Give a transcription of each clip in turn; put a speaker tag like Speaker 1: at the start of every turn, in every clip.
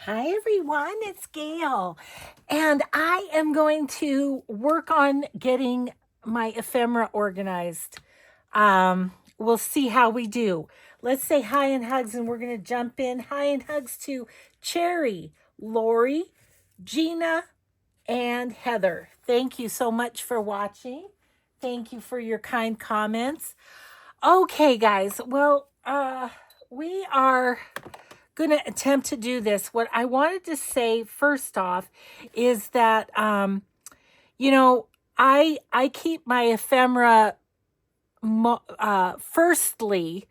Speaker 1: Hi everyone, it's Gail, and I am going to work on getting my ephemera organized. We'll see how we do. Let's say hi and hugs, and we're going to jump in. Hi and hugs to Cherry, Lori, Gina, and Heather. Thank you so much for watching. Thank you for your kind comments. Okay, guys. Well, we are going to attempt to do this. What I wanted to say first off is that you know, I keep my ephemera firstly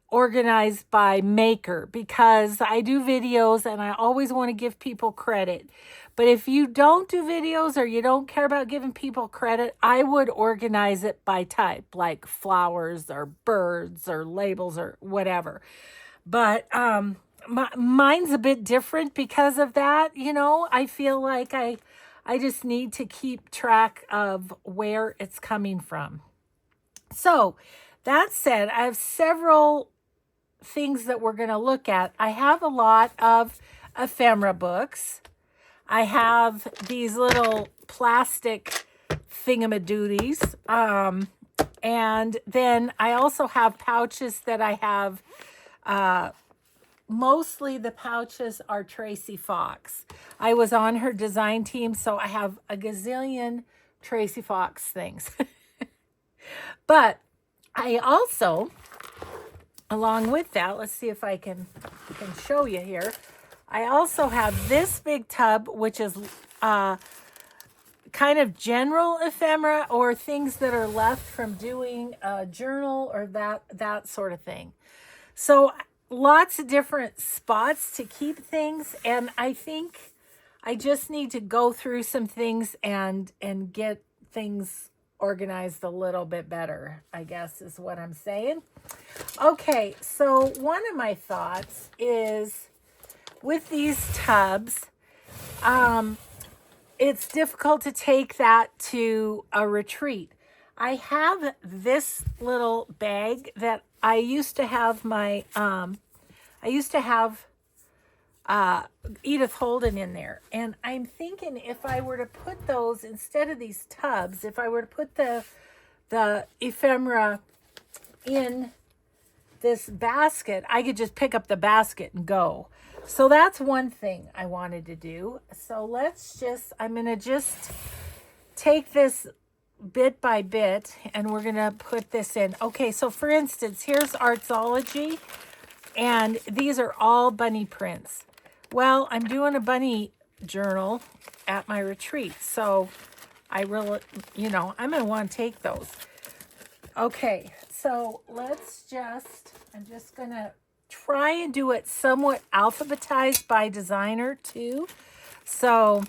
Speaker 1: organized by maker because I do videos and I always want to give people credit. But if you don't do videos or you don't care about giving people credit, I would organize it by type, like flowers or birds or labels or whatever. But mine's a bit different because of that. I feel like I just need to keep track of where it's coming from. So that said, I have several things that we're going to look at. I have a lot of ephemera books. I have these little plastic thingamadoodies. And then I also have pouches that I have. Mostly the pouches are Tracy Fox. I was on her design team, so I have a gazillion Tracy Fox things. But I also, along with that, let's see if I can show you here. I also have this big tub, which is kind of general ephemera or things that are left from doing a journal or that sort of thing. So lots of different spots to keep things, and I think I just need to go through some things and get things organized a little bit better, I guess is what I'm saying. Okay, so one of my thoughts is with these tubs, it's difficult to take that to a retreat. I have this little bag that I used to have Edith Holden in there. And I'm thinking if I were to put those, instead of these tubs, if I were to put the ephemera in this basket, I could just pick up the basket and go. So that's one thing I wanted to do. So I'm going to just take this bit by bit and we're going to put this in. Okay, so for instance, here's Artsology, and these are all bunny prints. Well, I'm doing a bunny journal at my retreat, so I really, I'm going to want to take those. Okay, so I'm just going to try and do it somewhat alphabetized by designer too, so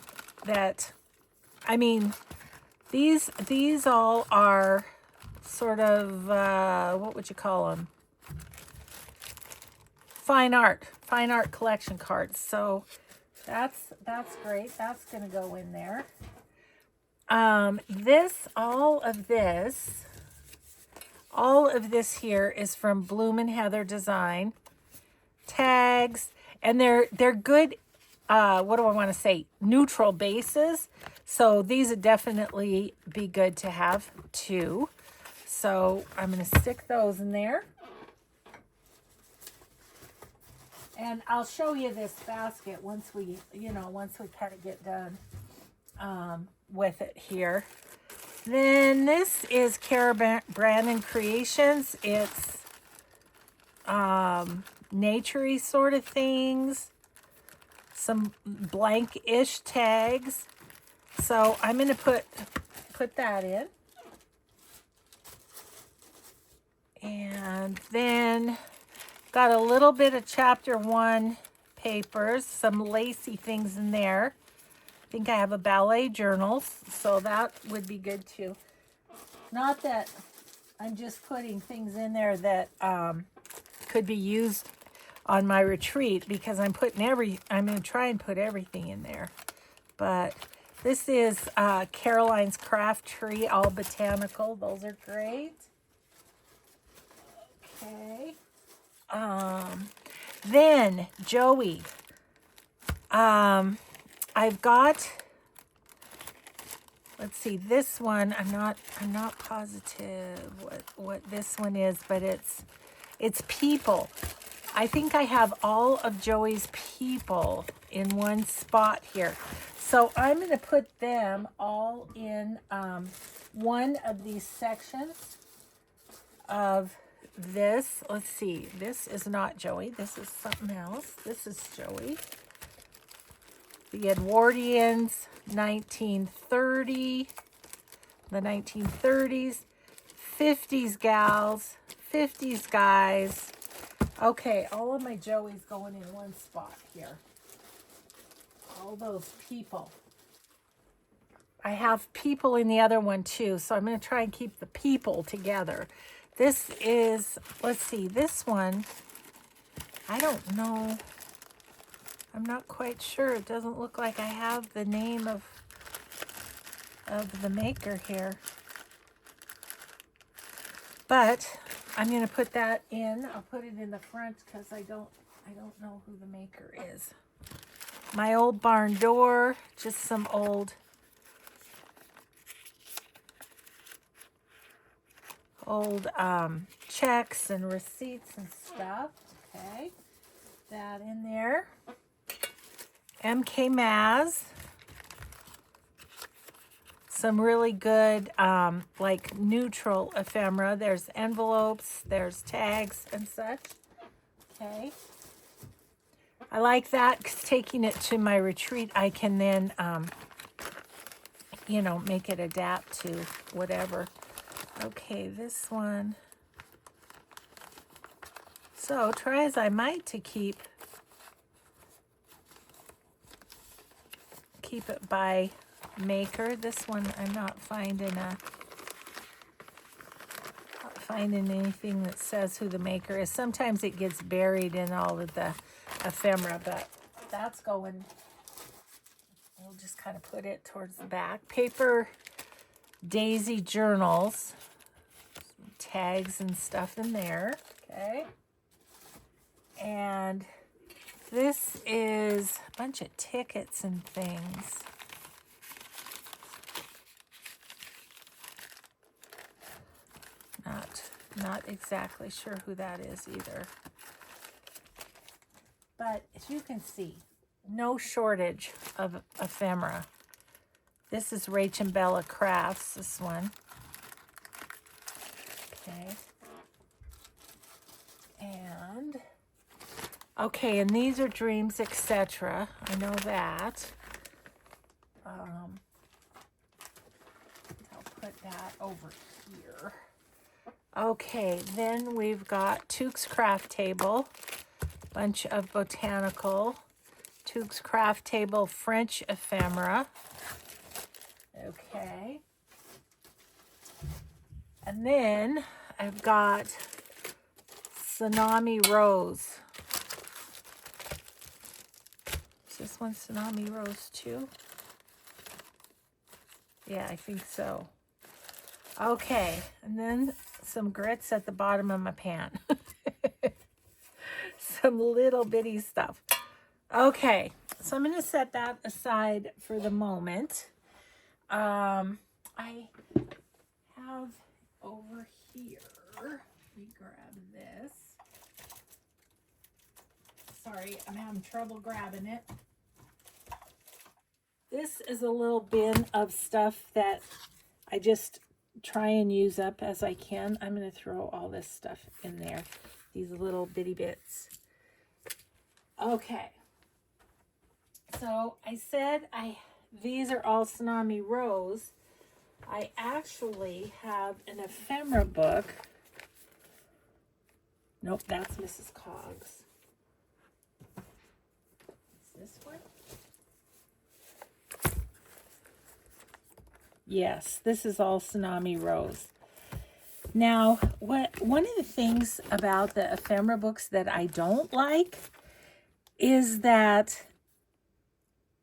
Speaker 1: that, these all are sort of, what would you call them? Fine art collection cards. So that's great. That's going to go in there. All of this here is from Bloom and Heather Design. Tags, and they're good, what do I want to say? Neutral bases. So these would definitely be good to have too. So I'm going to stick those in there. And I'll show you this basket once we kind of get done with it here. Then this is Cara Brandon Creations. It's nature-y sort of things. Some blank-ish tags. So I'm going to put that in. And then got a little bit of chapter 1 papers, some lacy things in there. I think I have a ballet journal, so that would be good too. Not that I'm just putting things in there that could be used on my retreat, because I'm going to try and put everything in there. But this is Caroline's Craft Tree, all botanical. Those are great. Okay. Then Joey I've got, let's see, this one, I'm not positive what this one is, but it's people. I think I have all of Joey's people in one spot here. So I'm going to put them all in one of these sections of this. Let's see. This is not Joey. This is something else. This is Joey. The Edwardians, 1930, the 1930s, 50s gals, 50s guys. Okay, all of my Joeys going in one spot here. All those people. I have people in the other one too, so I'm going to try and keep the people together. This is, let's see, this one, I don't know. I'm not quite sure. It doesn't look like I have the name of the maker here. But I'm going to put that in. I'll put it in the front because I don't know who the maker is. My old barn door, just some old checks and receipts and stuff. Okay, that in there. MK Maz. Some really good, like neutral ephemera. There's envelopes, there's tags and such. Okay. I like that because taking it to my retreat, I can then, you know, make it adapt to whatever. Okay, this one. So try as I might to keep it by maker. This one I'm not finding anything that says who the maker is. Sometimes it gets buried in all of the ephemera, but that's going, we'll just kind of put it towards the back. Paper daisy journals, some tags and stuff in there. Okay, and this is a bunch of tickets and things. Not exactly sure who that is either. But as you can see, no shortage of ephemera. This is Rach and Bella Crafts, this one. Okay. And, okay, and these are Dreams, etc. I know that. I'll put that over here. Okay, then we've got Tuke's Craft Table, bunch of botanical, Tuke's Craft Table French ephemera. Okay. And then I've got Tsunami Rose. Is this one Tsunami Rose too? Yeah, I think so. Okay, and then some grits at the bottom of my pan. Some little bitty stuff. Okay, so I'm going to set that aside for the moment. I have over here, let me grab this. Sorry, I'm having trouble grabbing it. This is a little bin of stuff that I just try and use up as I can. I'm going to throw all this stuff in there, these little bitty bits. Okay, so I said these are all Tsunami Rose. I actually have an ephemera book. Nope, that's Mrs. Coggs. Is this one? Yes, this is all Tsunami Rose. Now, one of the things about the ephemera books that I don't like is that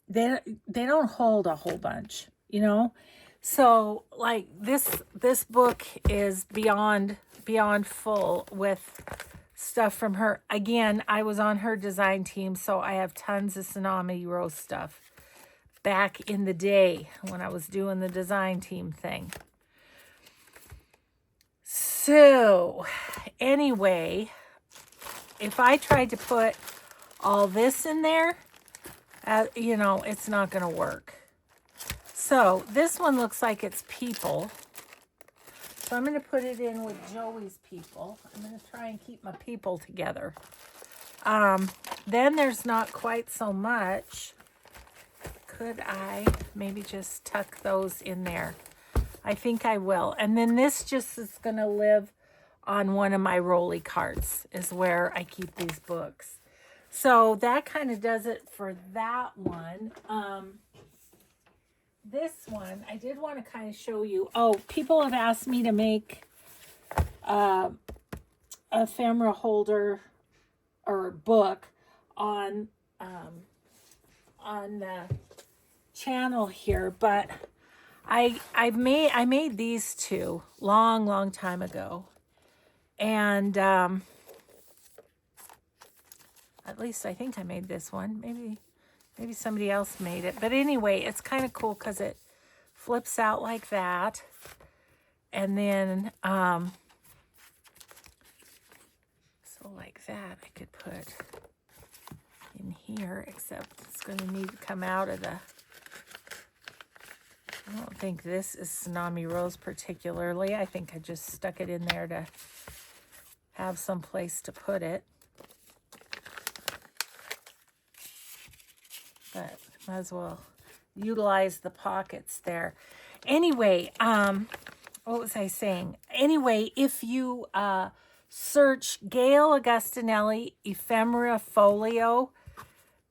Speaker 1: they don't hold a whole bunch, you know? So, like this book is beyond full with stuff from her. Again, I was on her design team, so I have tons of Tsunami Rose stuff back in the day when I was doing the design team thing. So, anyway, if I tried to put all this in there, you know, it's not going to work. So, this one looks like it's people. So, I'm going to put it in with Joey's people. I'm going to try and keep my people together. Then there's not quite so much. Could I maybe just tuck those in there? I think I will. And then this just is going to live on one of my rolly carts is where I keep these books. So that kind of does it for that one. This one, I did want to kind of show you. Oh, people have asked me to make a ephemera holder or book on the channel here, but I made these two long time ago, and at least I think I made this one. Maybe somebody else made it, but anyway, it's kind of cool because it flips out like that, and then so like that I could put in here, except it's going to need to come out of the. I don't think this is Tsunami Rose particularly. I think I just stuck it in there to have some place to put it. But might as well utilize the pockets there. Anyway, what was I saying? Anyway, if you search Gail Augustinelli Ephemera Folio,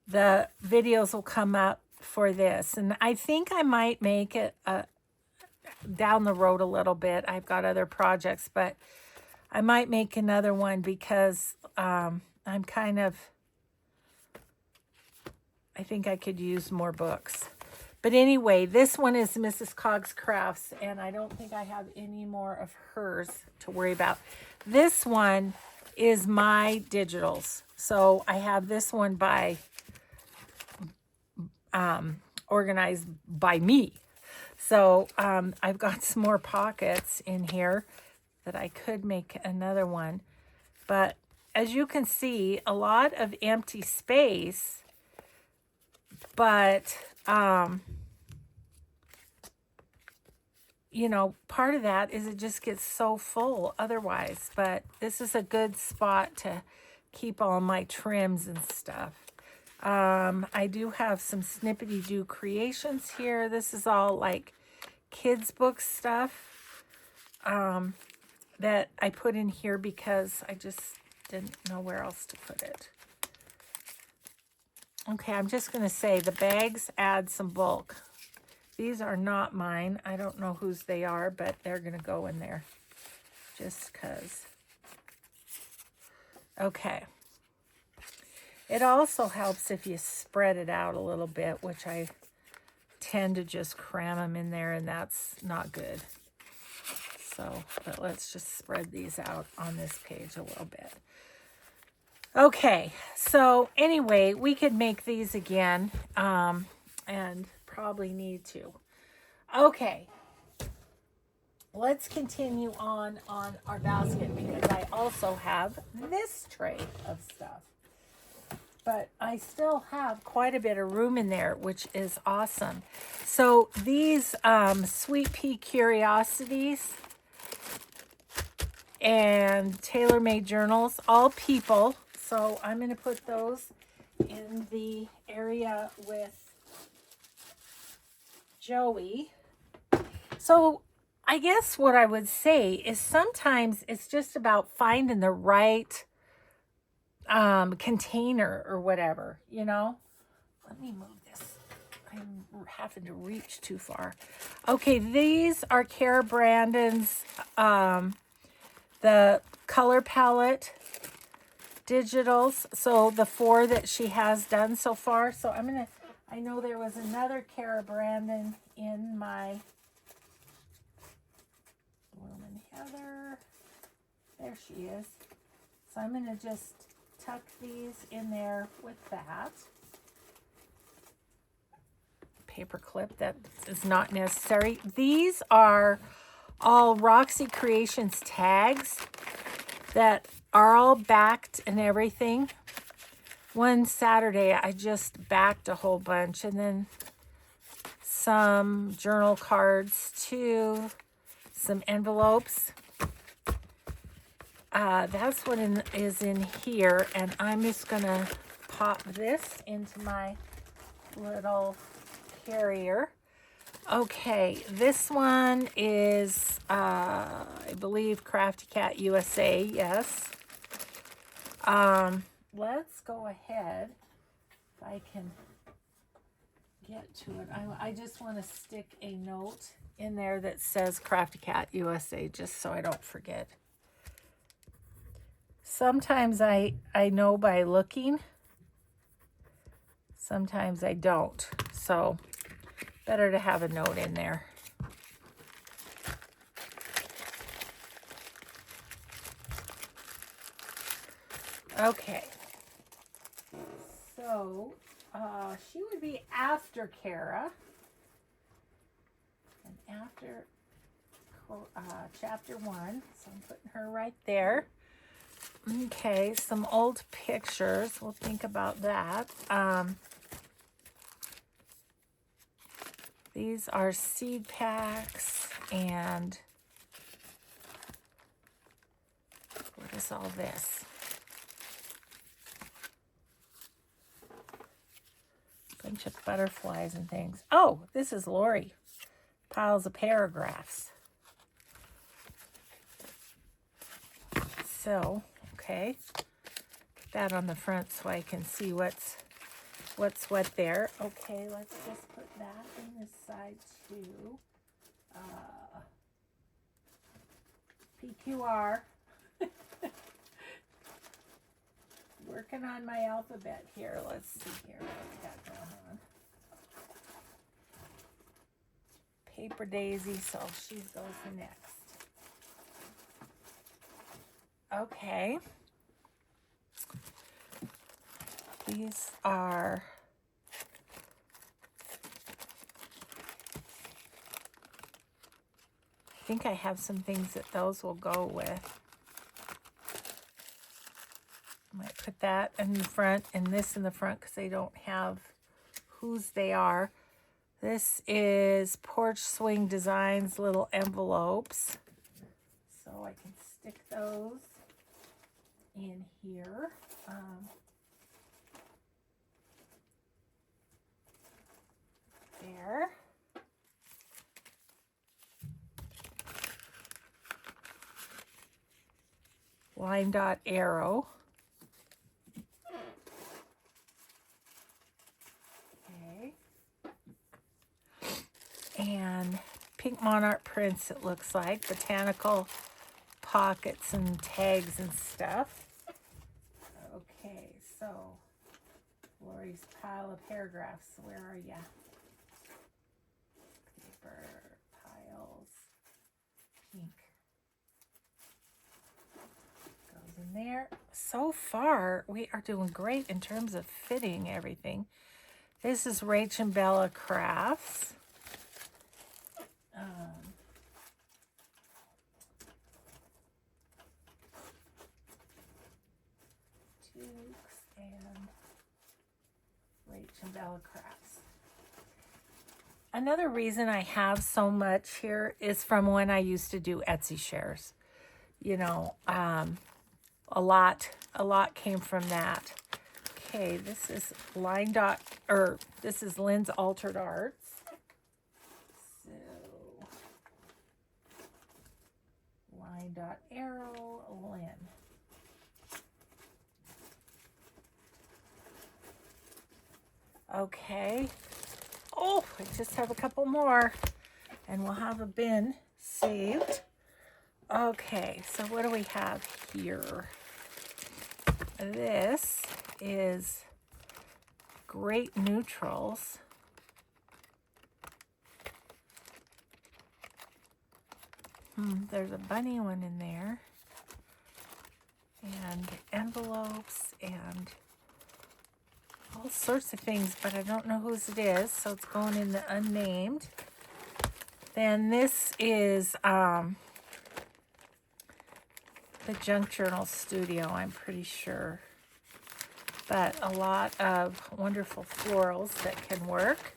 Speaker 1: the videos will come up for this. And I think I might make it down the road a little bit. I've got other projects, but I might make another one because I'm kind of, I think I could use more books. But anyway, this one is Mrs. Coggs Crafts, and I don't think I have any more of hers to worry about. This one is my digitals. So I have this one by organized by me. So I've got some more pockets in here that I could make another one. But as you can see, a lot of empty space, but you know, part of that is it just gets so full otherwise. But this is a good spot to keep all my trims and stuff. I do have some Snippety Doo creations here. This is all like kids book stuff that I put in here because I just didn't know where else to put it. Okay, I'm just going to say the bags add some bulk. These are not mine. I don't know whose they are, but they're going to go in there just because. Okay. It also helps if you spread it out a little bit, which I tend to just cram them in there, and that's not good. So, but let's just spread these out on this page a little bit. Okay, so anyway, we could make these again, and probably need to. Okay, let's continue on our basket because I also have this tray of stuff. But I still have quite a bit of room in there, which is awesome. So these Sweet Pea Curiosities and tailor-made journals, all people. So I'm going to put those in the area with Joey. So I guess what I would say is sometimes it's just about finding the right container or whatever, you know. Let me move this. I'm having to reach too far. Okay, these are Cara Brandon's the color palette digitals. So the 4 that she has done so far. So I'm gonna, I know there was another Cara Brandon in my Bloom and Heather. There she is. So I'm going to just tuck these in there with that. Paper clip that is not necessary. These are all Roxy Creations tags that are all backed and everything. One Saturday I just backed a whole bunch, and then some journal cards too, some envelopes. That's what is in here, and I'm just gonna pop this into my little carrier. Okay, this one is, I believe, Crafty Cat USA, yes. Let's go ahead, if I can get to it. I just want to stick a note in there that says Crafty Cat USA, just so I don't forget. Sometimes I know by looking, sometimes I don't, so better to have a note in there. Okay, so she would be after Kara, and after chapter 1, so I'm putting her right there. Okay, some old pictures, we'll think about that. These are seed packs, and what is all this? Bunch of butterflies and things. Oh, this is Lori. Piles of paragraphs. So, okay. Put that on the front so I can see what's what there. Okay, let's just put that in this side too. PQR. Working on my alphabet here. Let's see here what we got going on. Paper Daisy, so she goes next. Okay. These are I think I have some things that those will go with. I might put that in the front and this in the front because they don't have whose they are. This is Porch Swing Designs little envelopes. So I can stick those in here. There. Line dot arrow. Okay. And pink monarch prints, it looks like. Botanical pockets and tags and stuff. Okay, so Lori's pile of paragraphs. Where are ya? Paper piles. Pink. Goes in there. So far, we are doing great in terms of fitting everything. This is Rach and Bella Crafts. Tukes and Rach and Bella Crafts. Another reason I have so much here is from when I used to do Etsy shares. You know, a lot came from that. Okay, this is this is Lynn's Altered Arts. So, line dot arrow, Lynn. Okay. Oh, I just have a couple more, and we'll have a bin saved. Okay, so what do we have here? This is Great Neutrals. There's a bunny one in there. and envelopes and all sorts of things, but I don't know whose it is, so it's going in the unnamed. Then this is the Junk Journal Studio, I'm pretty sure. But a lot of wonderful florals that can work.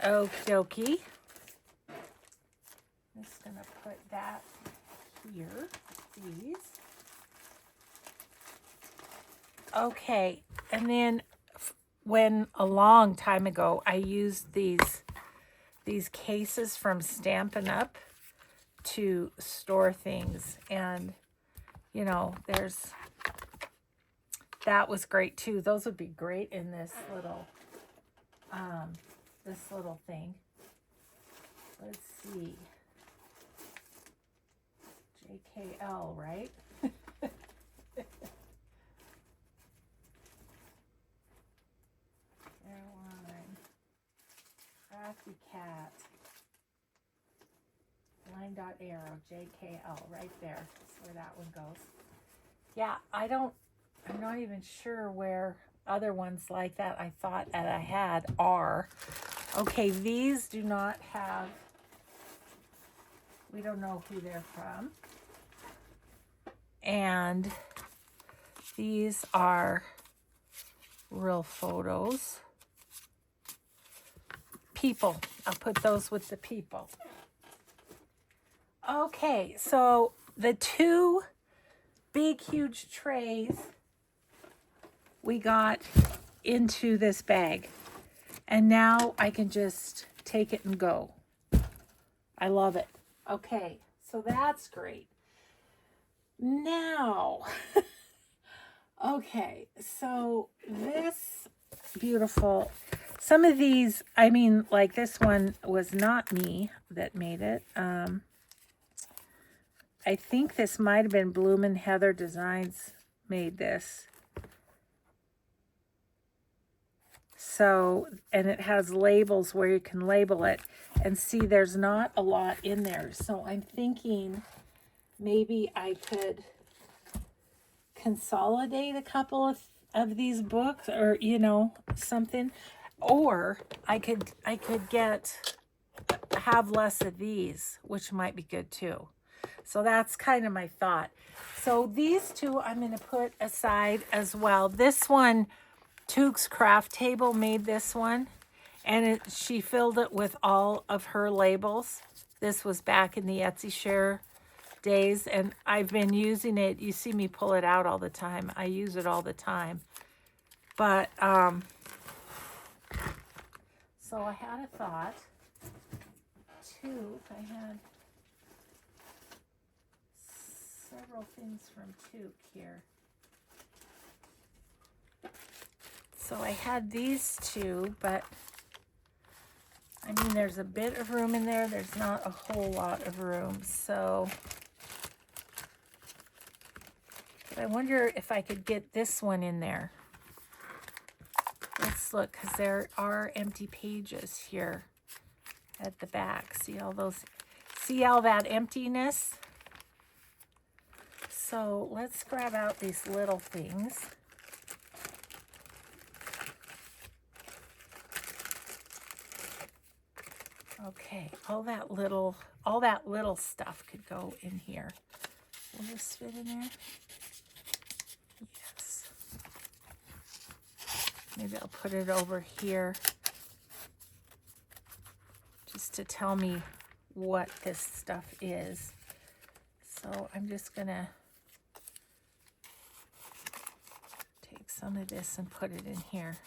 Speaker 1: Okie dokie. I'm just going to put that here, these. Okay, and then when a long time ago I used these cases from Stampin' Up! To store things, and you know, that was great too. Those would be great in this little thing. Let's see, JKL, right? Caroline, Crafty Cat, line dot arrow, JKL, right there. That's where that one goes. Yeah, I'm not even sure where other ones like that I thought that I had are. Okay, these do not have, we don't know who they're from. And these are real photos. People, I'll put those with the people. Okay, so the two big, huge trays we got into this bag. And now I can just take it and go. I love it. Okay, so that's great. Now, okay, so this beautiful, some of these, I mean, like this one was not me that made it. I think this might have been Bloom and Heather Designs made this. So, and it has labels where you can label it. And see, there's not a lot in there. So I'm thinking maybe I could consolidate a couple of these books, or, you know, something. Or I could have less of these, which might be good too. So that's kind of my thought. So these two I'm going to put aside as well. This one, Took's Craft Table made this one, and she filled it with all of her labels. This was back in the Etsy Share days, and I've been using it. You see me pull it out all the time. I use it all the time. But, so I had a thought, too. I had several things from Took here. So I had these two, but I mean, there's a bit of room in there. There's not a whole lot of room. So but I wonder if I could get this one in there. Let's look, because there are empty pages here at the back. See all those, see all that emptiness? So let's grab out these little things. Okay, all that little stuff could go in here. Will this fit in there? Yes. Maybe I'll put it over here just to tell me what this stuff is. So I'm just gonna take some of this and put it in here.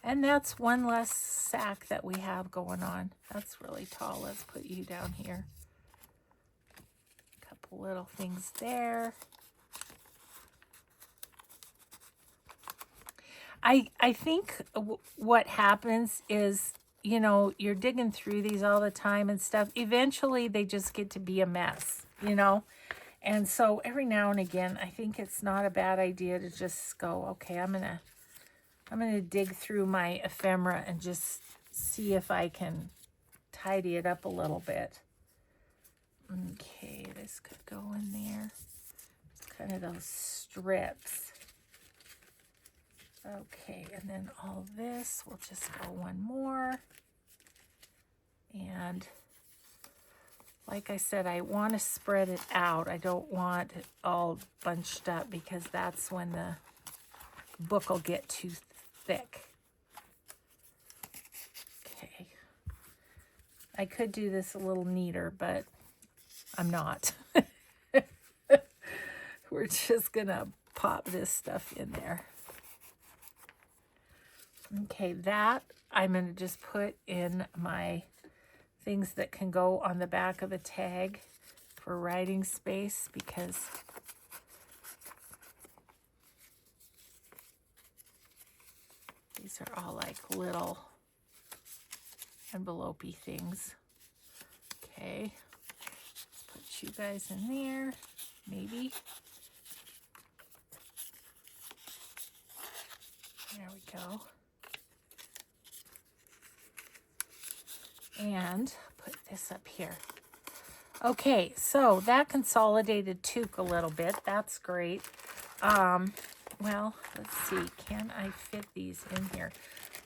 Speaker 1: And that's one less sack that we have going on. That's really tall. Let's put you down here. A couple little things there. I think what happens is, you know, you're digging through these all the time and stuff. Eventually, they just get to be a mess, you know. And so every now and again, I think it's not a bad idea to just go, okay, I'm gonna dig through my ephemera and just see if I can tidy it up a little bit. Okay, this could go in there. kind of those strips. Okay, and then all this, we'll just go one more. And like I said, I want to spread it out. I don't want it all bunched up because that's when the book will get too thick. Okay. I could do this a little neater, but I'm not. We're just going to pop this stuff in there. Okay, that I'm going to just put in my things that can go on the back of a tag for writing space, because these are all like little envelope-y things. Okay, let's put you guys in there, maybe. There we go. And put this up here. Okay, so that consolidated toque a little bit. That's great. Well, let's see. Can I fit these in here?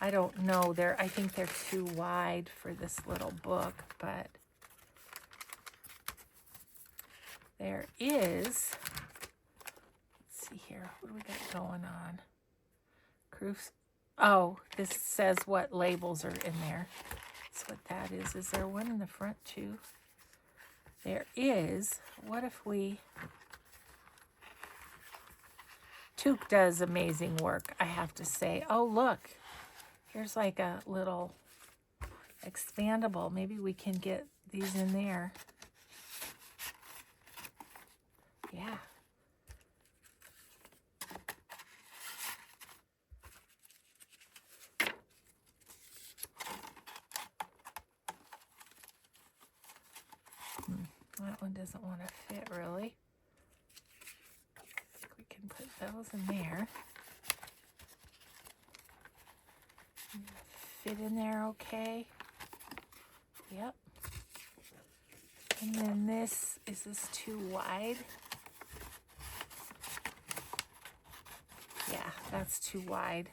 Speaker 1: I don't know. I think they're too wide for this little book, but there is. Let's see here. What do we got going on? Proofs. Oh, this says what labels are in there. That's what that is. Is there one in the front too? There is. What if we... Toque does amazing work, I have to say. Oh, look. Here's like a little expandable. Maybe we can get these in there. Yeah. That one doesn't want to fit really. I think we can put those in there. Fit in there okay. Yep. And then this, is this too wide? Yeah, that's too wide.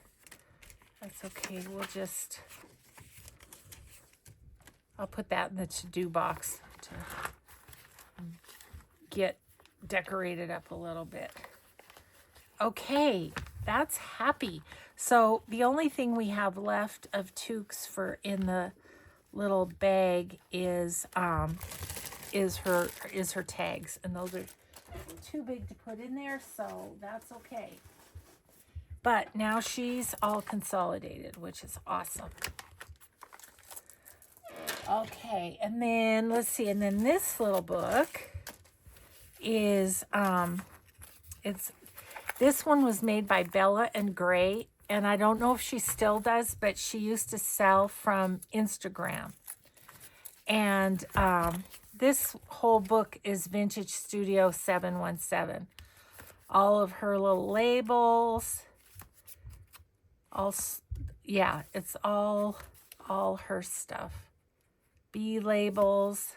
Speaker 1: That's okay. We'll just, I'll put that in the to-do box to get decorated up a little bit. Okay, that's happy. So the only thing we have left of toques for in the little bag is her tags, and those are too big to put in there, so that's okay. But now she's all consolidated, which is awesome. Okay, and then let's see, and then this little book is this one was made by Bella and Gray, and I don't know if she still does, but she used to sell from Instagram. And this whole book is Vintage Studio 717. All of her little labels, yeah, it's all her stuff. B labels,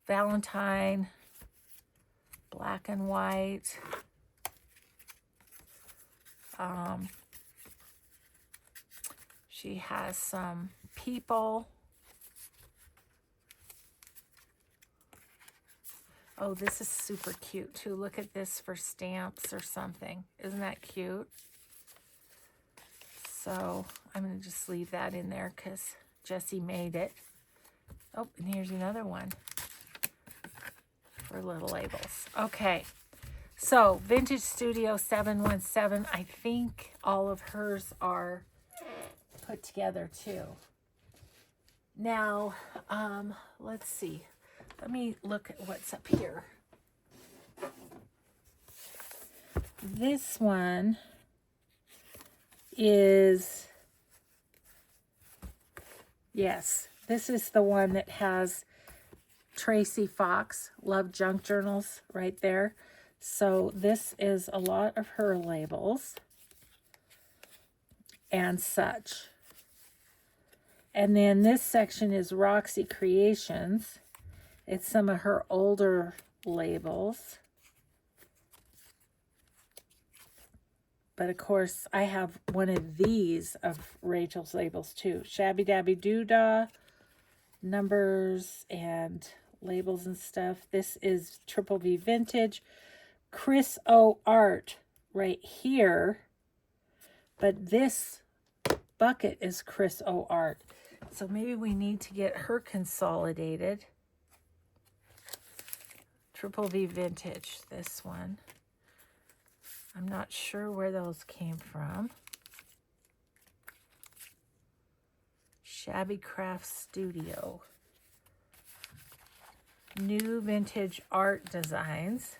Speaker 1: Valentine, black and white. She has some people. Oh, this is super cute too. Look at this for stamps or something. Isn't that cute? So I'm going to just leave that in there because Jessie made it. Oh, and here's another one for little labels. Okay, so Vintage Studio 717. I think all of hers are put together too. Now, let's see. Let me look at what's up here. This one is, yes, this is the one that has Tracy Fox, Love Junk Journals right there. So this is a lot of her labels and such. And then this section is Roxy Creations. It's some of her older labels. But of course, I have one of these of Rachel's labels too. Shabby Dabby Doodah, numbers and labels and stuff. This is Triple V Vintage. Chris O Art right here. But this bucket is Chris O Art. So maybe we need to get her consolidated. Triple V Vintage, this one. I'm not sure where those came from. Shabby Craft Studio. New Vintage Art Designs.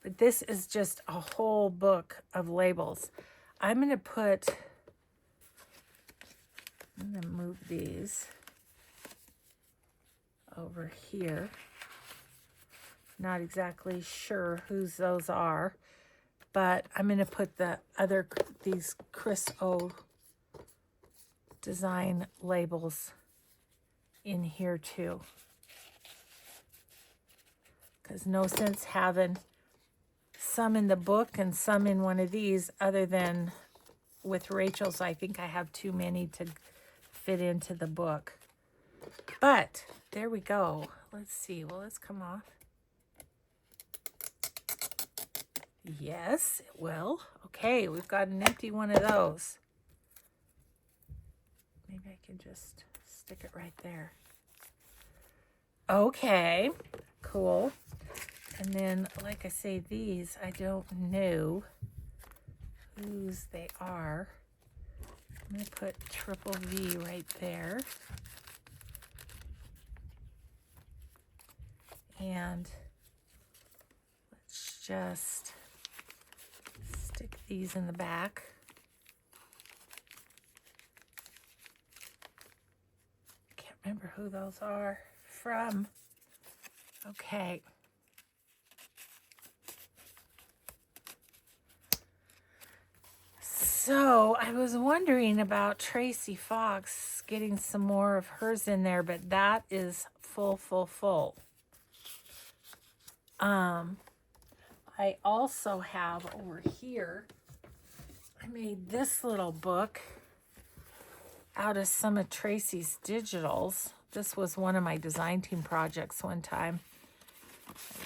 Speaker 1: But this is just a whole book of labels. I'm going to move these over here. Not exactly sure whose those are, but I'm going to put these Chris O design labels in here too. Because no sense having some in the book and some in one of these, other than with Rachel's, I think I have too many to fit into the book. But there we go. Let's see. Will this come off? Yes, it will. Okay, we've got an empty one of those. Maybe I can just stick it right there. Okay, cool. And then, like I say, these, I don't know whose they are. I'm going to put Triple V right there. And let's just stick these in the back. Can't remember who those are from. Okay. So I was wondering about Tracy Fox getting some more of hers in there, but that is full. I also have over here, I made this little book out of some of Tracy's digitals. This was one of my design team projects one time.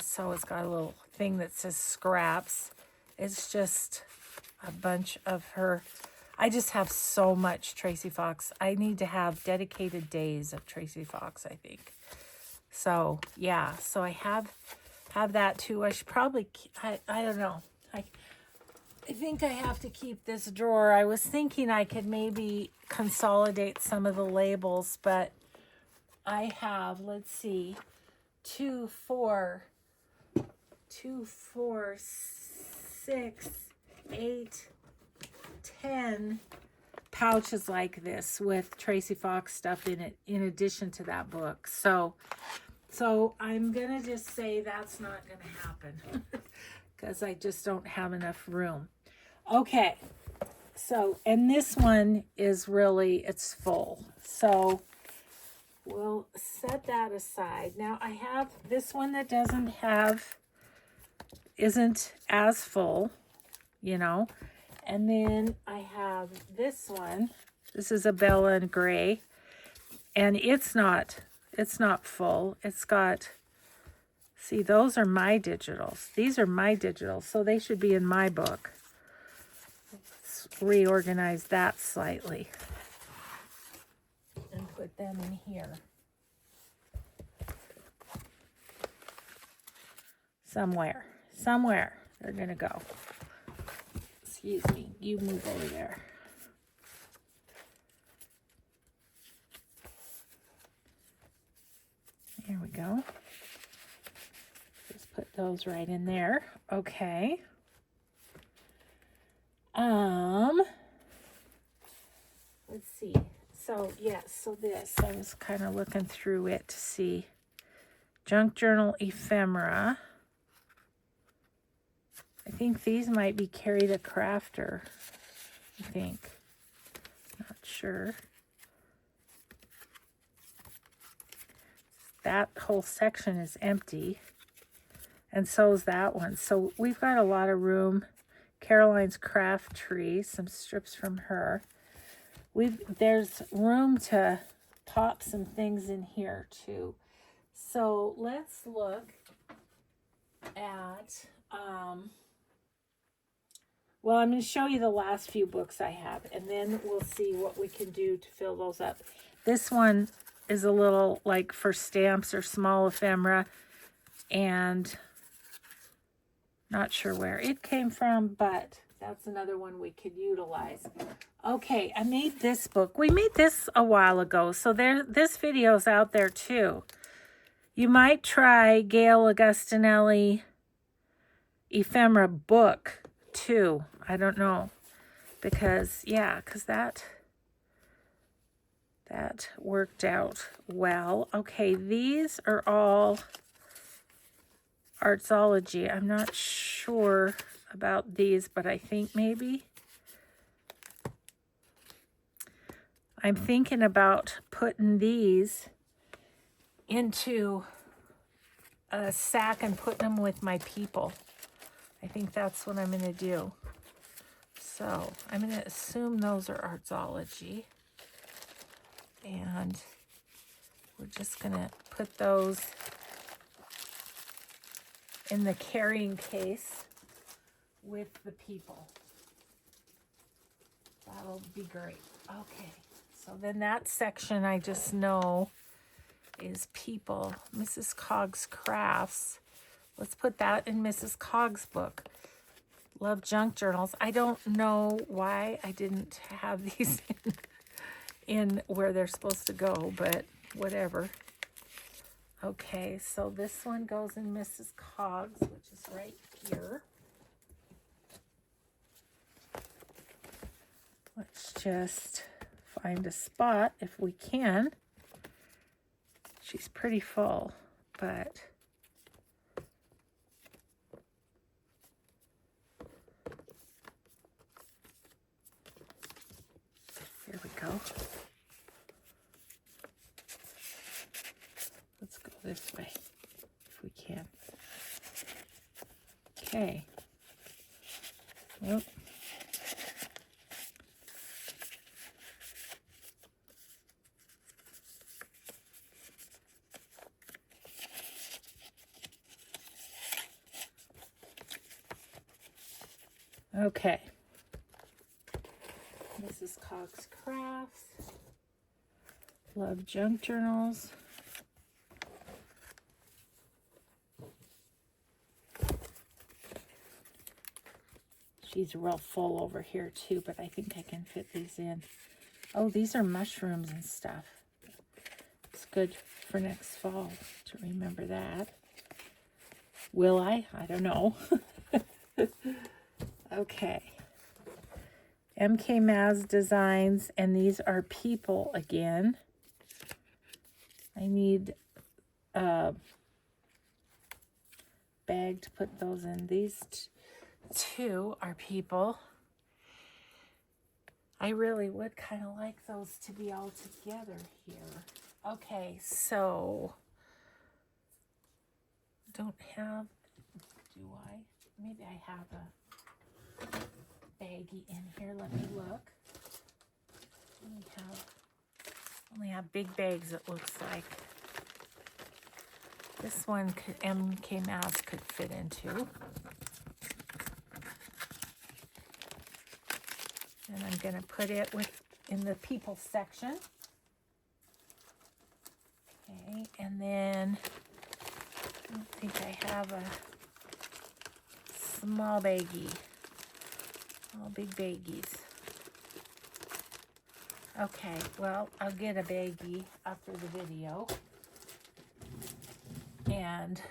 Speaker 1: So it's got a little thing that says scraps. It's just a bunch of her. I just have so much Tracy Fox. I need to have dedicated days of Tracy Fox, I think. So yeah, so I have that too. I should probably, I don't know. I think I have to keep this drawer. I was thinking I could maybe consolidate some of the labels, but I have, let's see, 2, 4, 6, 8, 10 pouches like this with Tracy Fox stuff in it, in addition to that book. So I'm gonna just say that's not gonna happen because I just don't have enough room. Okay, so, and this one is really, it's full. So we'll set that aside. Now I have this one that isn't as full, you know. And then I have this one. This is a Bella and Gray. And it's not full. It's got, see, those are my digitals. These are my digitals, so they should be in my book. Let's reorganize that slightly and put them in here. Somewhere they're gonna go. Excuse me, you move over there. Here we go. Just put those right in there. Okay. Let's see. So, yes, so this, I was kind of looking through it to see. Junk Journal Ephemera. I think these might be Carrie the Crafter. I think. Not sure. That whole section is empty. And so is that one. So we've got a lot of room Caroline's Craft Tree, some strips from her. There's room to pop some things in here too. So let's look at, well, I'm going to show you the last few books I have, and then we'll see what we can do to fill those up. This one is a little like for stamps or small ephemera, and not sure where it came from, but that's another one we could utilize. Okay, I made this book. We made this a while ago, so this video's out there too. You might try Gail Augustinelli Ephemera book too. I don't know, because that worked out well. Okay, these are all Artsology. I'm not sure about these, but I think maybe. I'm thinking about putting these into a sack and putting them with my people. I think that's what I'm going to do. So I'm going to assume those are Artsology. And we're just going to put those in the carrying case with the people. That'll be great. Okay. So then that section I just know is people. Mrs. Cogg's Crafts. Let's put that in Mrs. Cogg's book. Love junk journals. I don't know why I didn't have these in where they're supposed to go, but whatever. Okay, so this one goes in Mrs. Cogg's, which is right here. Let's just find a spot if we can. She's pretty full, but here we go. Let's go this way if we can. Okay. Well, okay. Mrs. Cogg's Crafts. Love junk journals. She's real full over here too, but I think I can fit these in. Oh, these are mushrooms and stuff. It's good for next fall to remember that. Will I? I don't know. Okay. MK Maz Designs, and these are people again. I need a bag to put those in. These two are people. I really would kind of like those to be all together here. Okay, so don't have, do I? Maybe I have a baggie in here. Let me look. Only have big bags, it looks like. This one could, MK Maz could fit into. And I'm going to put it in the people section. Okay, and then I don't think I have a small baggie. All big baggies. Okay, well, I'll get a baggie after the video and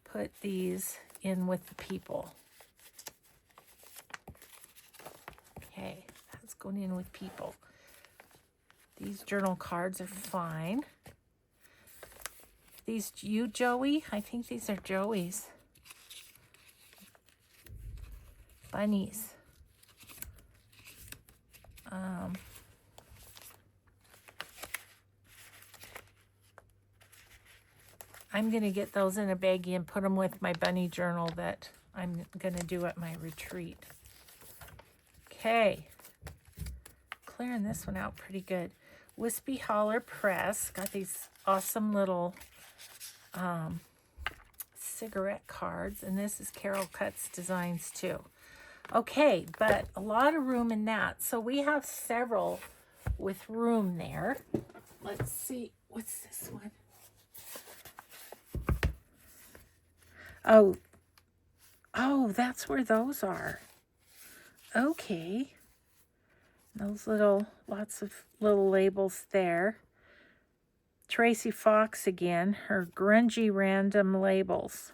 Speaker 1: put these in with the people. Okay, that's going in with people. These journal cards are fine. These you, Joey? I think these are Joey's. Bunnies. I'm going to get those in a baggie and put them with my bunny journal that I'm going to do at my retreat. Okay. Clearing this one out pretty good. Wispy Holler Press. Got these awesome little cigarette cards. And this is Carol Cuts Designs too. Okay, but a lot of room in that. So we have several with room there. Let's see. What's this one? Oh, that's where those are. Okay. Those lots of little labels there. Tracy Fox again, her grungy random labels.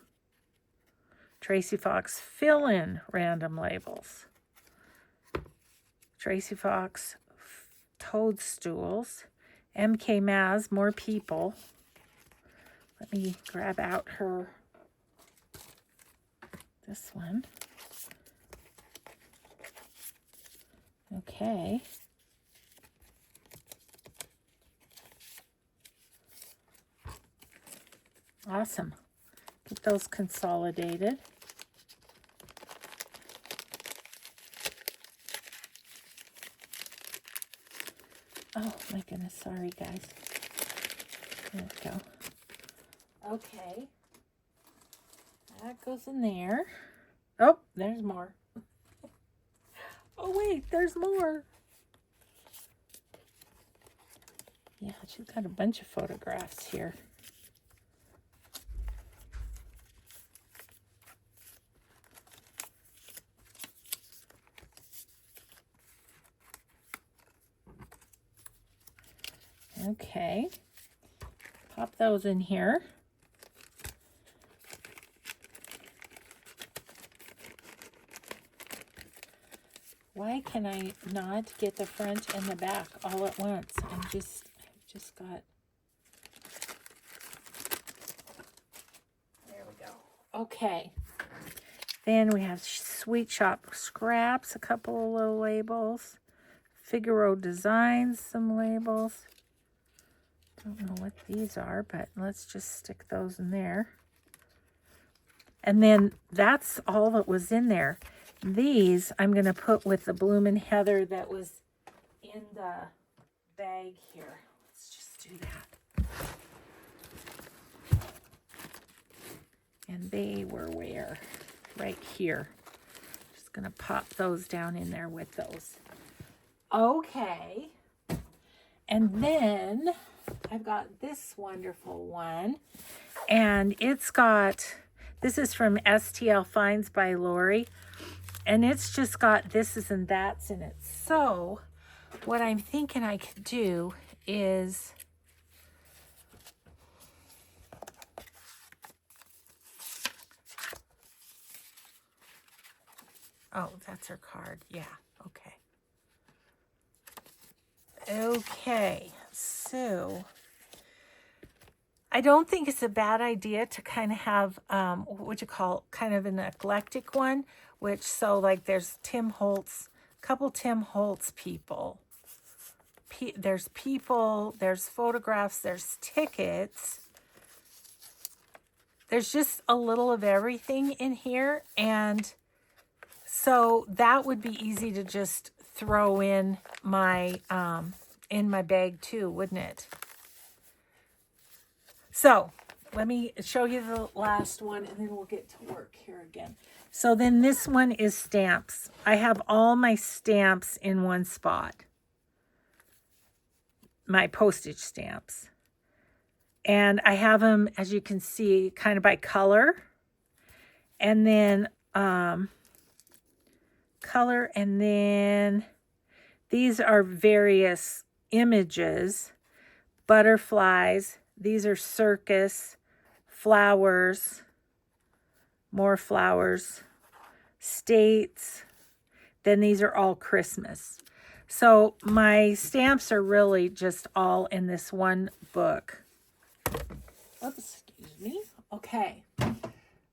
Speaker 1: Tracy Fox fill-in random labels. Tracy Fox toadstools. MK Maz, more people. Let me grab out this one. Okay. Awesome. Get those consolidated. Oh my goodness, sorry guys. There we go. Okay. That goes in there. Oh, there's more. Oh wait, there's more. Yeah, she's got a bunch of photographs here. Okay, pop those in here. Why can I not get the front and the back all at once? I've just got, there we go. Okay, then we have Sweet Shop Scraps, a couple of little labels. Figaro Designs, some labels. Don't know what these are, but let's just stick those in there. And then that's all that was in there. These I'm going to put with the Bloomin' Heather that was in the bag here. Let's just do that. And they were where? Right here. Just going to pop those down in there with those. Okay. And then I've got this wonderful one. And it's got, this is from STL Finds by Lori. And it's just got thises and that's in it. So what I'm thinking I could do is, oh, that's her card. Yeah, okay. Okay, so I don't think it's a bad idea to kind of have, what would you call, kind of an eclectic one, which, so like there's Tim Holtz, couple Tim Holtz people. There's people, there's photographs, there's tickets. There's just a little of everything in here. And so that would be easy to just throw in my bag too, wouldn't it? So let me show you the last one and then we'll get to work here again. So then this one is stamps. I have all my stamps in one spot. My postage stamps. And I have them, as you can see, kind of by color. And then color, and then these are various images. Butterflies. These are circus, flowers, more flowers, states. Then these are all Christmas. So my stamps are really just all in this one book. Oops, excuse me. Okay.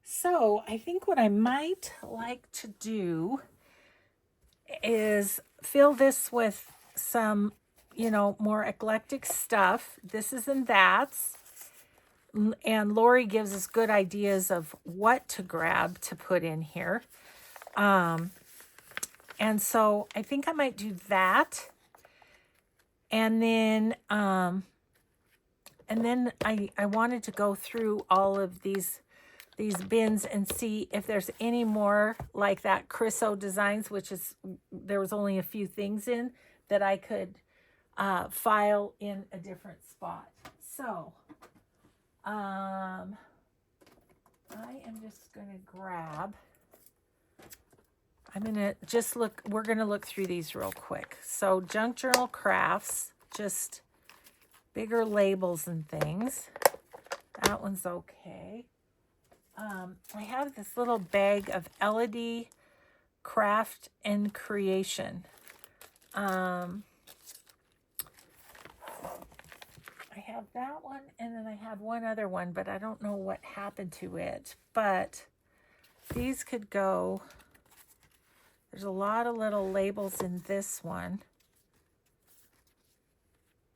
Speaker 1: So I think what I might like to do is fill this with some, more eclectic stuff. This is and that's. And Lori gives us good ideas of what to grab to put in here. And so I think I might do that. And then I wanted to go through all of these bins and see if there's any more like that Chriso Designs, which is, there was only a few things in that I could file in a different spot. So I am just going to grab, I'm going to just look, we're going to look through these real quick. So Junk Journal Crafts, just bigger labels and things. That one's okay. I have this little bag of Elodie Craft and Creation. I have that one, and then I have one other one, but I don't know what happened to it. But these could go, there's a lot of little labels in this one.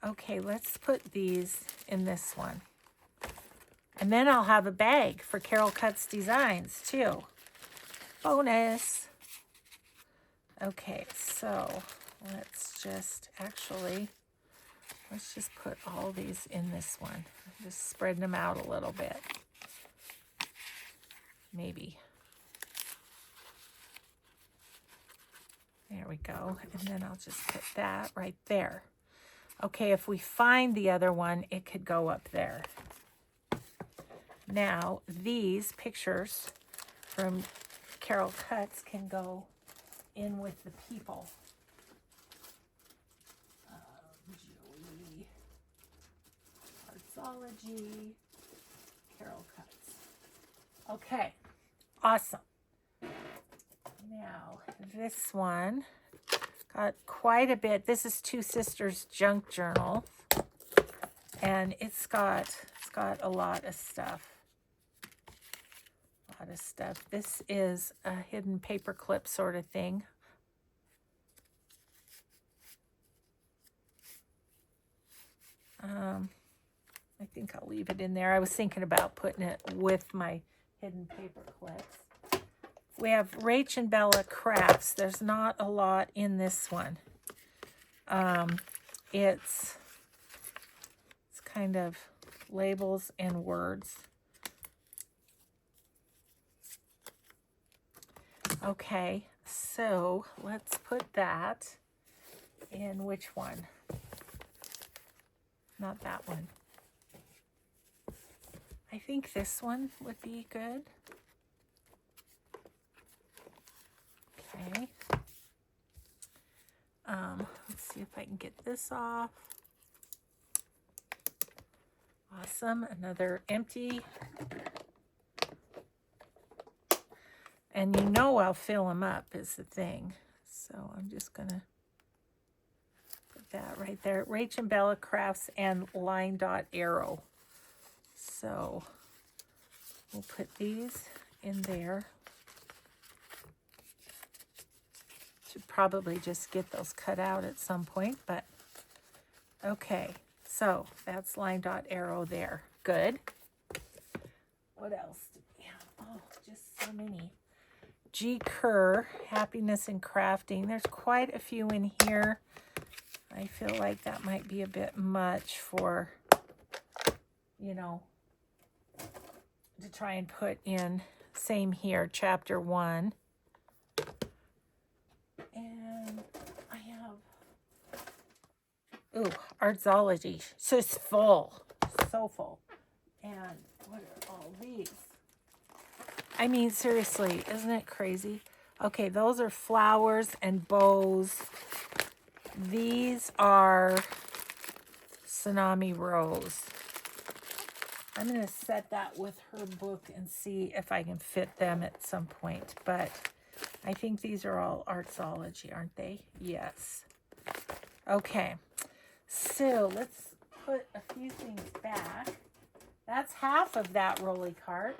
Speaker 1: Okay, let's put these in this one. And then I'll have a bag for Carol Cuts Designs too. Bonus. Okay, so let's just let's just put all these in this one. Just spreading them out a little bit. Maybe. There we go. And then I'll just put that right there. Okay, if we find the other one, it could go up there. Now, these pictures from Carol Cuts can go in with the people. Joey, Artsology, Carol Cuts. Okay, awesome. Now, this one got quite a bit. This is Two Sisters Junk Journal, and it's got a lot of stuff. This is a hidden paper clip sort of thing. I think I'll leave it in there. I was thinking about putting it with my hidden paper clips. We have Rach and Bella Crafts. There's not a lot in this one. It's kind of labels and words. Okay, so let's put that in which one? Not that one. I think this one would be good. Okay. Let's see if I can get this off. Awesome. Another empty. And you know I'll fill them up is the thing. So I'm just going to put that right there. Rach and Bella Crafts and Line Dot Arrow. So we'll put these in there. Should probably just get those cut out at some point, but okay. So that's Line Dot Arrow there. Good. What else do we have? Oh, just so many. G. Kerr, Happiness in Crafting. There's quite a few in here. I feel like that might be a bit much for, you know, to try and put in. Same here, chapter 1. And I have, Artsology. So it's full. So full. And what are all these? I mean, seriously, isn't it crazy? Okay, those are flowers and bows. These are Tsunami Rose. I'm going to set that with her book and see if I can fit them at some point. But I think these are all Artsology, aren't they? Yes. Okay, so let's put a few things back. That's half of that rolly cart.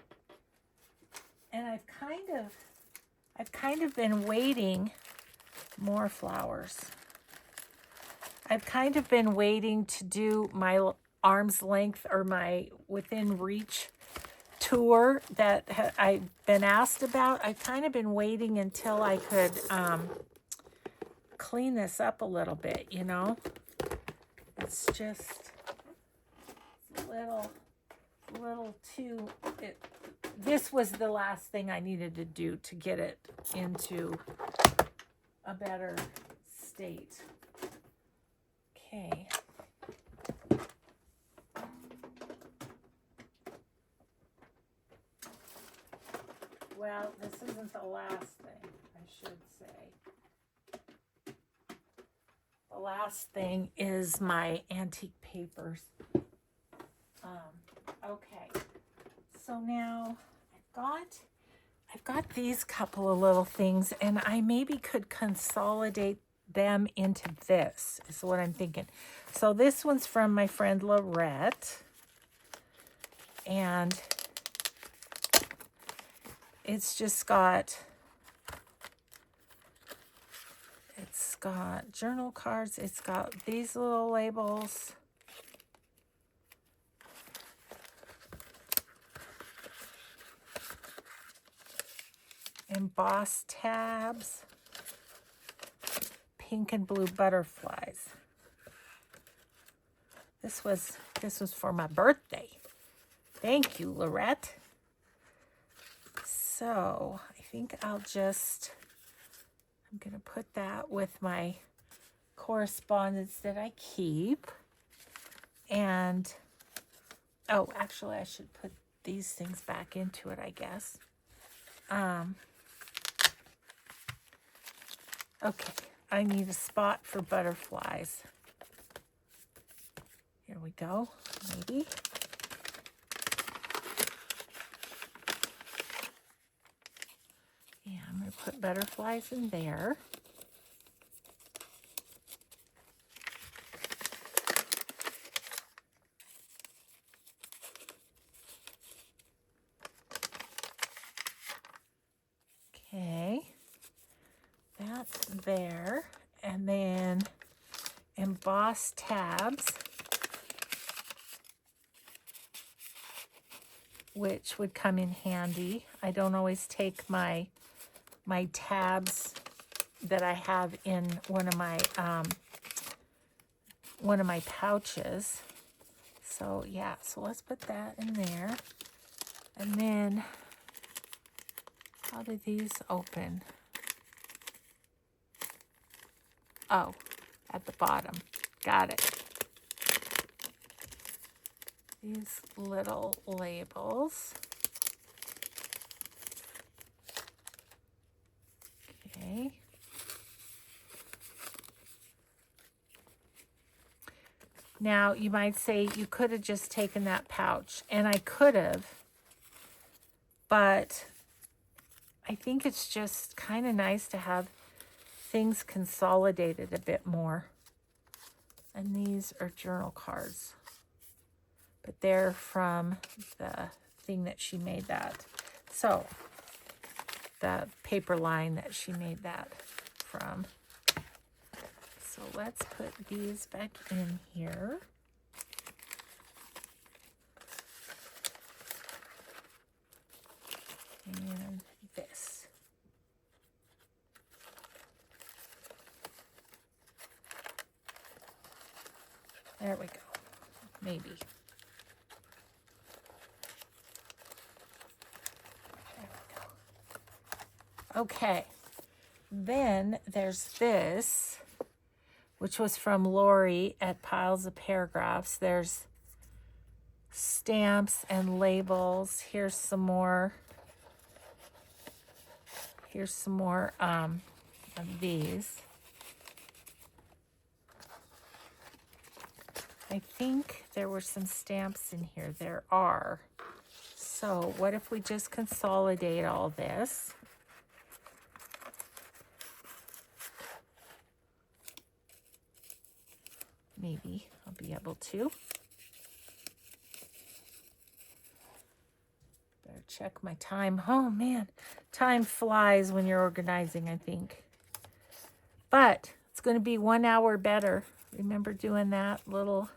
Speaker 1: And I've kind of been waiting, more flowers. I've kind of been waiting to do my arm's length or my within reach tour that I've been asked about. I've kind of been waiting until I could clean this up a little bit, you know. It's just a little too, this was the last thing I needed to do to get it into a better state. Okay. Well, this isn't the last thing, I should say. The last thing is my antique papers. Okay. So now I've got these couple of little things, and I maybe could consolidate them into this, is what I'm thinking. So this one's from my friend Lorette, and it's just got, journal cards, it's got these little labels, embossed tabs, pink and blue butterflies. This was for my birthday. Thank you, Lorette. So I think I'm gonna put that with my correspondence that I keep. And oh, actually I should put these things back into it, I guess. Okay, I need a spot for butterflies. Here we go, maybe. Yeah, I'm going to put butterflies in there. Okay, that's there. And then embossed tabs, which would come in handy. I don't always take my tabs that I have in one of my pouches. So yeah, so let's put that in there. And then how do these open? Oh, at the bottom. Got it. These little labels. Okay. Now, you might say you could have just taken that pouch, and I could have, but I think it's just kind of nice to have things consolidated a bit more. And these are journal cards, but they're from the thing that she made that. So, the paper line that she made that from. So let's put these back in here. And this. There we go. Maybe. There we go. Okay. Then there's this, which was from Lori at Piles of Paragraphs. There's stamps and labels. Here's some more. Here's some more of these. I think there were some stamps in here. There are. So what if we just consolidate all this? Maybe I'll be able to. Better check my time. Oh man, time flies when you're organizing, I think. But it's going to be 1 hour better. Remember doing that little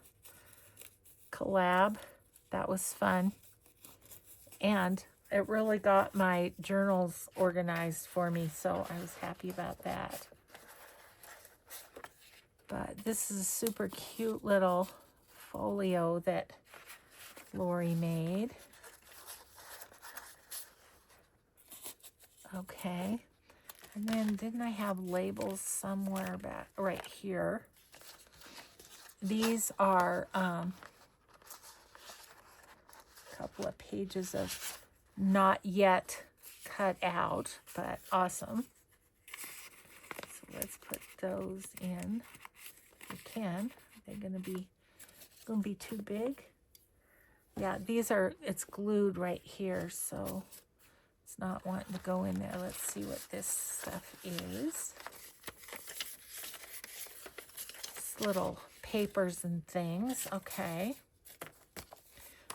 Speaker 1: collab. That was fun. And it really got my journals organized for me, so I was happy about that. But this is a super cute little folio that Lori made. Okay. And then didn't I have labels somewhere back right here? These are a couple of pages of not yet cut out, but awesome. So let's put those in. We can. They're gonna be too big. Yeah, these are, it's glued right here, so it's not wanting to go in there. Let's see what this stuff is. It's little papers and things. Okay.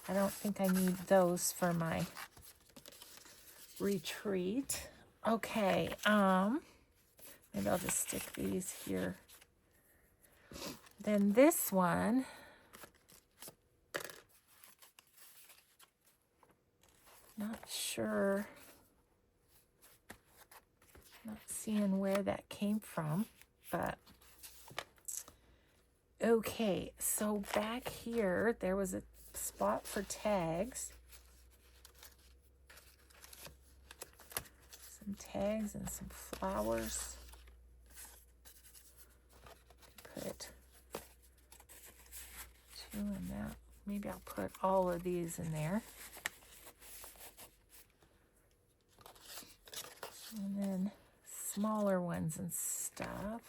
Speaker 1: I don't think I need those for my retreat. Okay, maybe I'll just stick these here. Then this one, not sure, not seeing where that came from, but okay, so back here there was a spot for tags. Some tags and some flowers. Put two in that. Maybe I'll put all of these in there. And then smaller ones and stuff.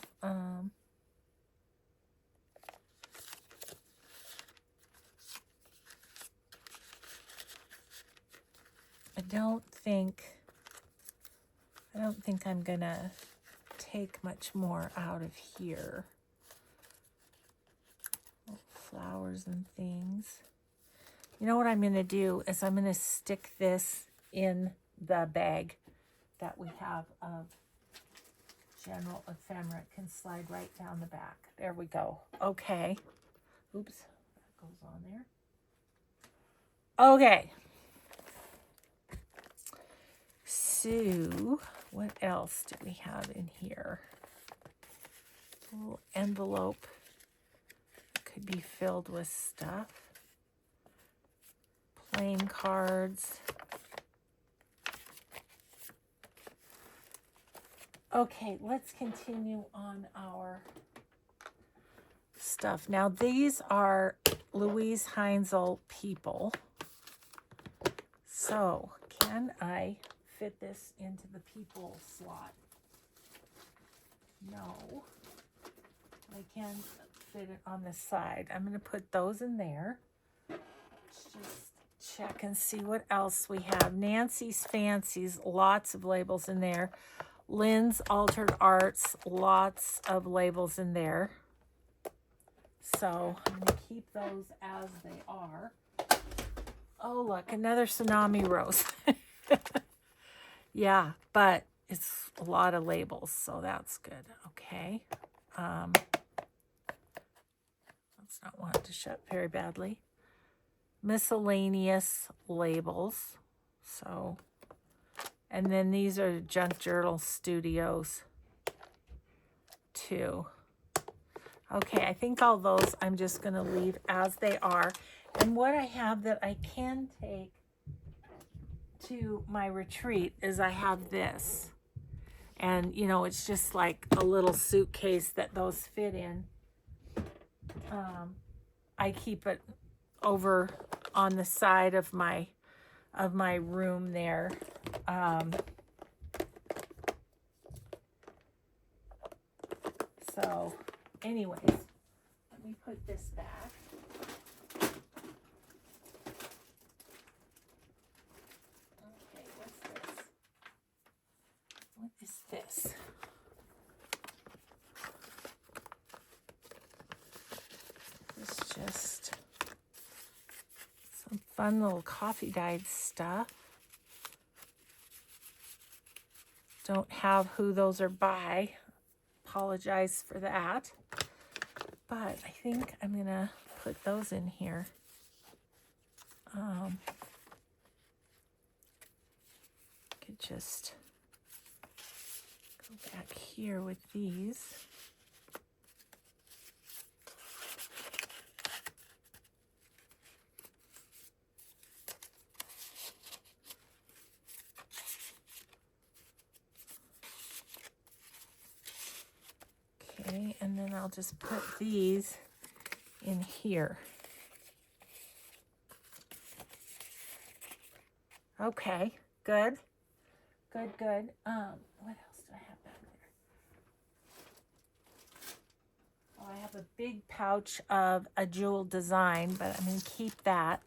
Speaker 1: I don't think I'm gonna take much more out of here. Flowers and things. You know what I'm gonna do is I'm gonna stick this in the bag that we have of general ephemera. It can slide right down the back. There we go. Okay. Oops, that goes on there. Okay. So, what else do we have in here? A little envelope. Could be filled with stuff. Playing cards. Okay, let's continue on our stuff. Now, these are Louise Heinzel people. So, can I fit this into the people slot? No. I can fit it on the side. I'm going to put those in there. Let's just check and see what else we have. Nancy's Fancies, lots of labels in there. Lynn's Altered Arts, lots of labels in there. So I'm going to keep those as they are. Oh, look, another tsunami rose. Yeah, but it's a lot of labels, so that's good. Okay. Let's not want it to shut very badly. Miscellaneous labels. So, and then these are Junk Journal Studios too. Okay, I think all those I'm just going to leave as they are. And what I have that I can take to my retreat is I have this. And, you know, it's just like a little suitcase that those fit in. I keep it over on the side of my room there. So, anyways, let me put this back. Okay, what's this? What is this? It's just some fun little coffee dyed stuff. Don't have who those are by. Apologize for that. But I think I'm going to put those in here. Could just go back here with these. Okay, and then I'll just put these in here. Okay, good. Good, good. What else do I have back there? Oh, I have a big pouch of a jewel design, but I'm going to keep that.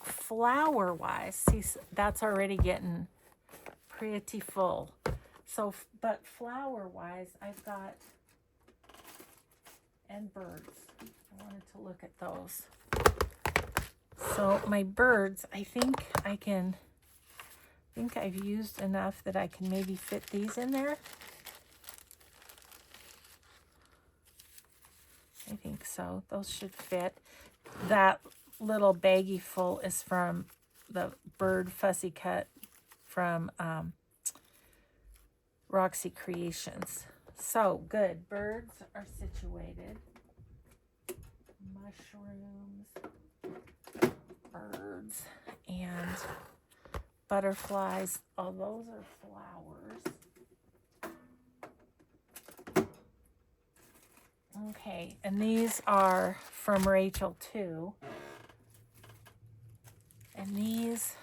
Speaker 1: Flower-wise, see, that's already getting pretty full. So, but flower-wise, I've got, and birds. I wanted to look at those. So my birds, I think I've used enough that I can maybe fit these in there. I think so. Those should fit. That little baggie full is from the bird fussy cut from Roxy Creations. So good. Birds are situated. Mushrooms, birds, and butterflies. All those are flowers. Okay, and these are from Rachel too. And these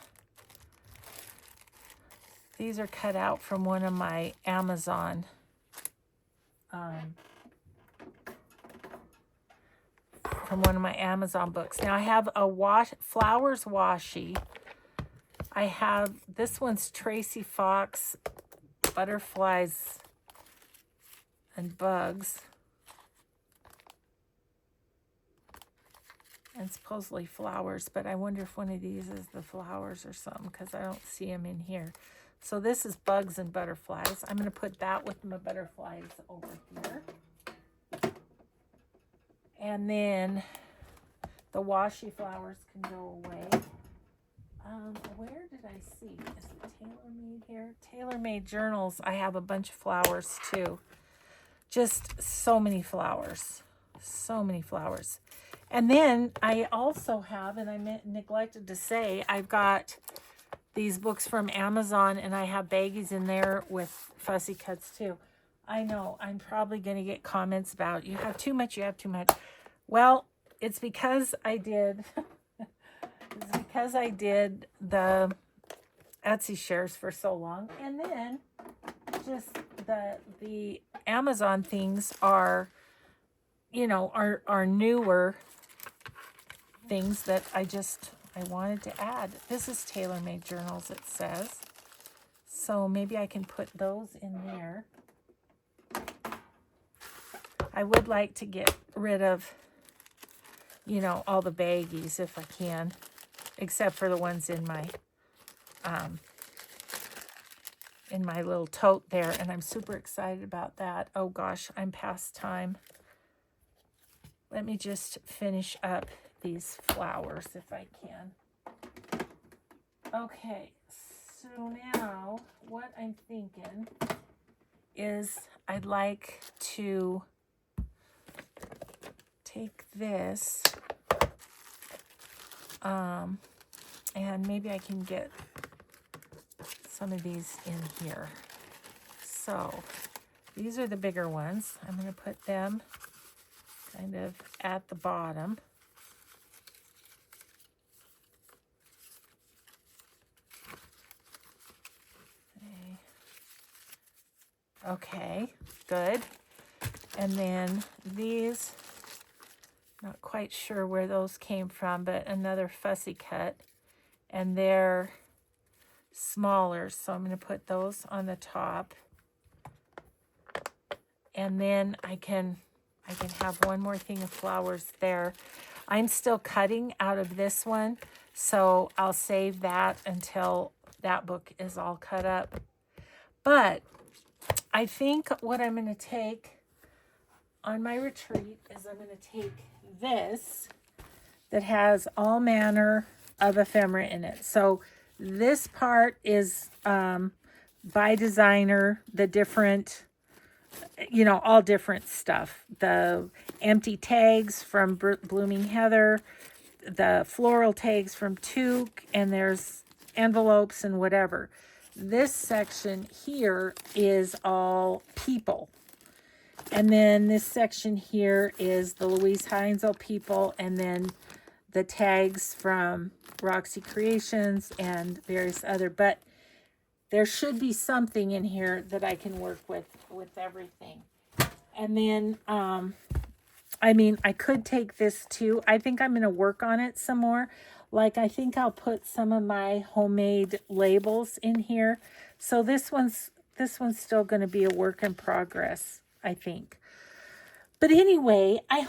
Speaker 1: are cut out from one of my Amazon books. Now I have a flowers washi. I have, this one's Tracy Fox, butterflies and bugs. And supposedly flowers, but I wonder if one of these is the flowers or something, because I don't see them in here. So this is bugs and butterflies. I'm going to put that with my butterflies over here. And then the washi flowers can go away. Where did I see? Is it TaylorMade here? TaylorMade journals. I have a bunch of flowers too. Just so many flowers. So many flowers. And then I also have, and I neglected to say, I've got these books from Amazon, and I have baggies in there with fussy cuts too. I know, I'm probably going to get comments about, you have too much, you have too much. Well, it's because I did, the Etsy shares for so long. And then just the Amazon things are, you know, are newer things that I wanted to add. This is TaylorMade journals, it says. So maybe I can put those in there. I would like to get rid of, you know, all the baggies if I can, except for the ones in my little tote there, and I'm super excited about that. Oh gosh, I'm past time. Let me just finish up these flowers if I can. Okay, so now what I'm thinking is I'd like to take this and maybe I can get some of these in here. So these are the bigger ones. I'm going to put them kind of at the bottom. Okay, good. And then these, not quite sure where those came from, but another fussy cut, and they're smaller, so I'm going to put those on the top. And then I can have one more thing of flowers there. I'm still cutting out of this one, so I'll save that until that book is all cut up. But I think what I'm going to take on my retreat is I'm going to take this. that has all manner of ephemera in it. So this part is by designer, the different, you know, all different stuff. The empty tags from Blooming Heather, the floral tags from Toque, and there's envelopes and whatever. This section here is all people. And then this section here is the Louise Heinzel people, and then the tags from Roxy Creations and various other. But there should be something in here that I can work with everything. And then, I mean, I could take this too. I think I'm going to work on it some more. Like, I think I'll put some of my homemade labels in here. So this one's still going to be a work in progress, I think. But anyway, I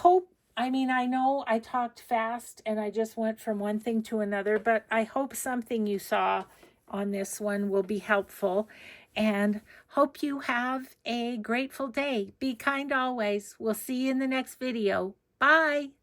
Speaker 1: know I talked fast and I just went from one thing to another, but I hope something you saw on this one will be helpful, and hope you have a grateful day. Be kind always. We'll see you in the next video. Bye.